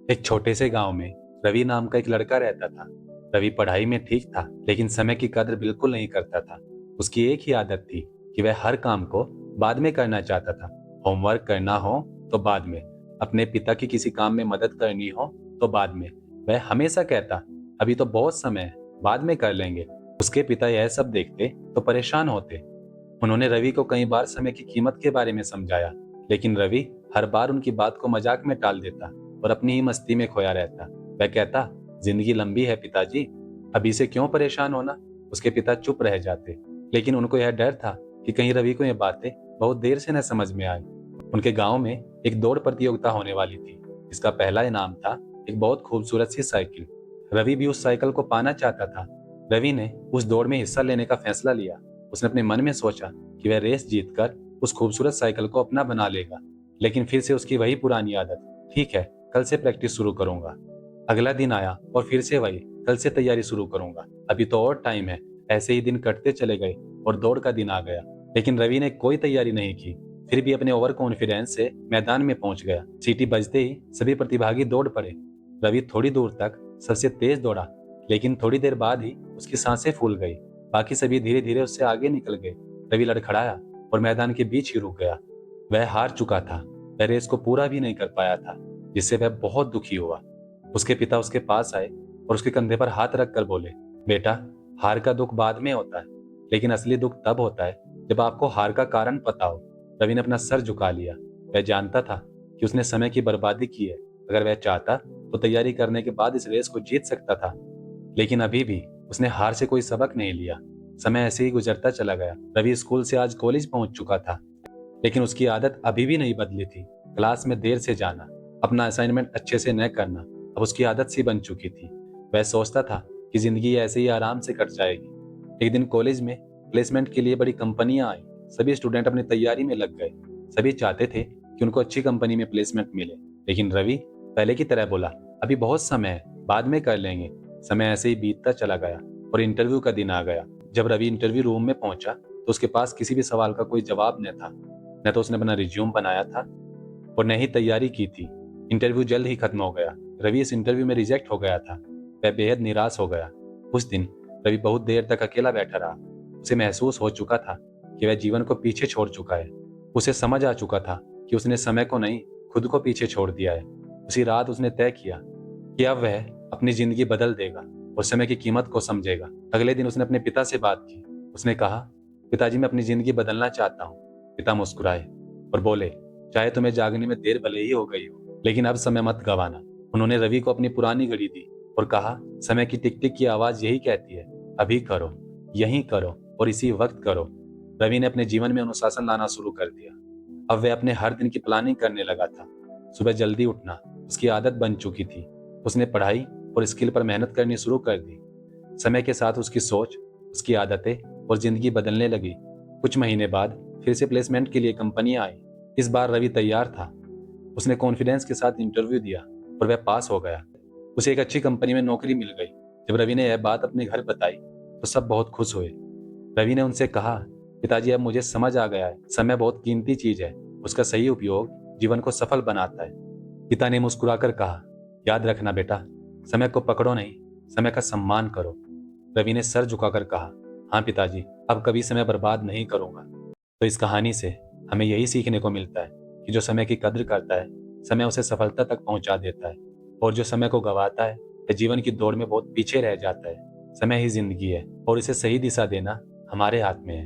एक छोटे से गांव में रवि नाम का एक लड़का रहता था। रवि पढ़ाई में ठीक था, लेकिन समय की कदर बिल्कुल नहीं करता था। उसकी एक ही आदत थी कि वह हर काम को बाद में करना चाहता था। होमवर्क करना हो तो बाद में, अपने पिता की किसी काम में मदद करनी हो तो बाद में। वह हमेशा कहता, अभी तो बहुत समय है, बाद में कर लेंगे। उसके पिता यह सब देखते तो परेशान होते। उन्होंने रवि को कई बार समय की कीमत के बारे में समझाया, लेकिन रवि हर बार उनकी बात को मजाक में टाल देता और अपनी ही मस्ती में खोया रहता। वह कहता, जिंदगी लंबी है पिताजी, अभी से क्यों परेशान होना। उसके पिता चुप रह जाते, लेकिन उनको यह डर था कि कहीं रवि को यह बातें बहुत देर से न समझ में आए। उनके गांव में एक दौड़ प्रतियोगिता होने वाली थी, जिसका पहला इनाम था एक बहुत खूबसूरत सी साइकिल। रवि भी उस साइकिल को पाना चाहता था। रवि ने उस दौड़ में हिस्सा लेने का फैसला लिया। उसने अपने मन में सोचा कि वह रेस जीतकर उस खूबसूरत साइकिल को अपना बना लेगा। लेकिन फिर से उसकी वही पुरानी आदत, ठीक है, कल से प्रैक्टिस शुरू करूंगा। अगला दिन आया और फिर से वही, कल से तैयारी शुरू करूंगा, अभी तो और टाइम है। ऐसे ही दिन कटते चले गए और दौड़ का दिन आ गया, लेकिन रवि ने कोई तैयारी नहीं की। फिर भी अपने ओवर कॉन्फिडेंस से मैदान में पहुंच गया। सीटी बजते ही सभी प्रतिभागी दौड़ पड़े। रवि थोड़ी दूर तक सबसे तेज दौड़ा, लेकिन थोड़ी देर बाद ही उसकी सांसें फूल गई। बाकी सभी धीरे धीरे उससे आगे निकल गए। रवि लड़खड़ाया और मैदान के बीच ही रुक गया। वह हार चुका था। वह रेस को पूरा भी नहीं कर पाया था, जिससे वह बहुत दुखी हुआ। उसके पिता उसके पास आए और उसके कंधे पर हाथ रखकर बोले, बेटा, हार का दुख बाद में होता है, लेकिन असली दुख तब होता है जब आपको हार का कारण पता हो। रवि ने अपना सर झुका लिया। वह जानता था कि उसने समय की बर्बादी की है। अगर वह चाहता तो तैयारी करने के बाद इस रेस को जीत सकता था, लेकिन अभी भी उसने हार से कोई सबक नहीं लिया। समय ऐसे ही गुजरता चला गया। रवि स्कूल से आज कॉलेज पहुंच चुका था, लेकिन उसकी आदत अभी भी नहीं बदली थी। क्लास में देर से जाना, अपना असाइनमेंट अच्छे से न करना अब उसकी आदत सी बन चुकी थी। वह सोचता था कि जिंदगी ऐसे ही आराम से कट जाएगी। एक दिन कॉलेज में प्लेसमेंट के लिए बड़ी कंपनियां आई। सभी स्टूडेंट अपनी तैयारी में लग गए। सभी चाहते थे कि उनको अच्छी कंपनी में प्लेसमेंट मिले, लेकिन रवि पहले की तरह बोला, अभी बहुत समय है, बाद में कर लेंगे। समय ऐसे ही बीतता चला गया और इंटरव्यू का दिन आ गया। जब रवि इंटरव्यू रूम में पहुंचा तो उसके पास किसी भी सवाल का कोई जवाब न था। न तो उसने अपना रिज्यूम बनाया था और न ही तैयारी की थी। इंटरव्यू जल्द ही खत्म हो गया। रवि इस इंटरव्यू में रिजेक्ट हो गया था। वह बेहद निराश हो गया। उस दिन रवि बहुत देर तक अकेला बैठा रहा। उसे महसूस हो चुका था कि वह जीवन को पीछे छोड़ चुका है। उसे समझ आ चुका था कि उसने समय को नहीं, खुद को पीछे छोड़ दिया है। उसी रात उसने तय किया कि अब वह अपनी जिंदगी बदल देगा और समय की कीमत को समझेगा। अगले दिन उसने अपने पिता से बात की। उसने कहा, पिताजी, मैं अपनी जिंदगी बदलना चाहता हूँ। पिता मुस्कुराए और बोले, चाहे तुम्हें जागने में देर भले ही हो गई हो, लेकिन अब समय मत गंवाना। उन्होंने रवि को अपनी पुरानी घड़ी दी और कहा, समय की टिक टिक की आवाज यही कहती है, अभी करो, यही करो और इसी वक्त करो। रवि ने अपने जीवन में अनुशासन लाना शुरू कर दिया। अब वह अपने हर दिन की प्लानिंग करने लगा था। सुबह जल्दी उठना उसकी आदत बन चुकी थी। उसने पढ़ाई और स्किल पर मेहनत करनी शुरू कर दी। समय के साथ उसकी सोच, उसकी आदतें और जिंदगी बदलने लगी। कुछ महीने बाद फिर से प्लेसमेंट के लिए कंपनियां आई। इस बार रवि तैयार था। उसने कॉन्फिडेंस के साथ इंटरव्यू दिया और वह पास हो गया। उसे एक अच्छी कंपनी में नौकरी मिल गई। जब रवि ने यह बात अपने घर बताई तो सब बहुत खुश हुए। रवि ने उनसे कहा, पिताजी, अब मुझे समझ आ गया है, समय बहुत कीमती चीज है। उसका सही उपयोग जीवन को सफल बनाता है। पिता ने मुस्कुराकर कहा, याद रखना बेटा, समय को पकड़ो नहीं, समय का सम्मान करो। रवि ने सर झुकाकर कहा, हाँ पिताजी, अब कभी समय बर्बाद नहीं करूंगा। तो इस कहानी से हमें यही सीखने को मिलता है कि जो समय की कद्र करता है, समय उसे सफलता तक पहुंचा देता है, और जो समय को गंवाता है वह जीवन की दौड़ में बहुत पीछे रह जाता है। समय ही जिंदगी है और इसे सही दिशा देना हमारे हाथ में है।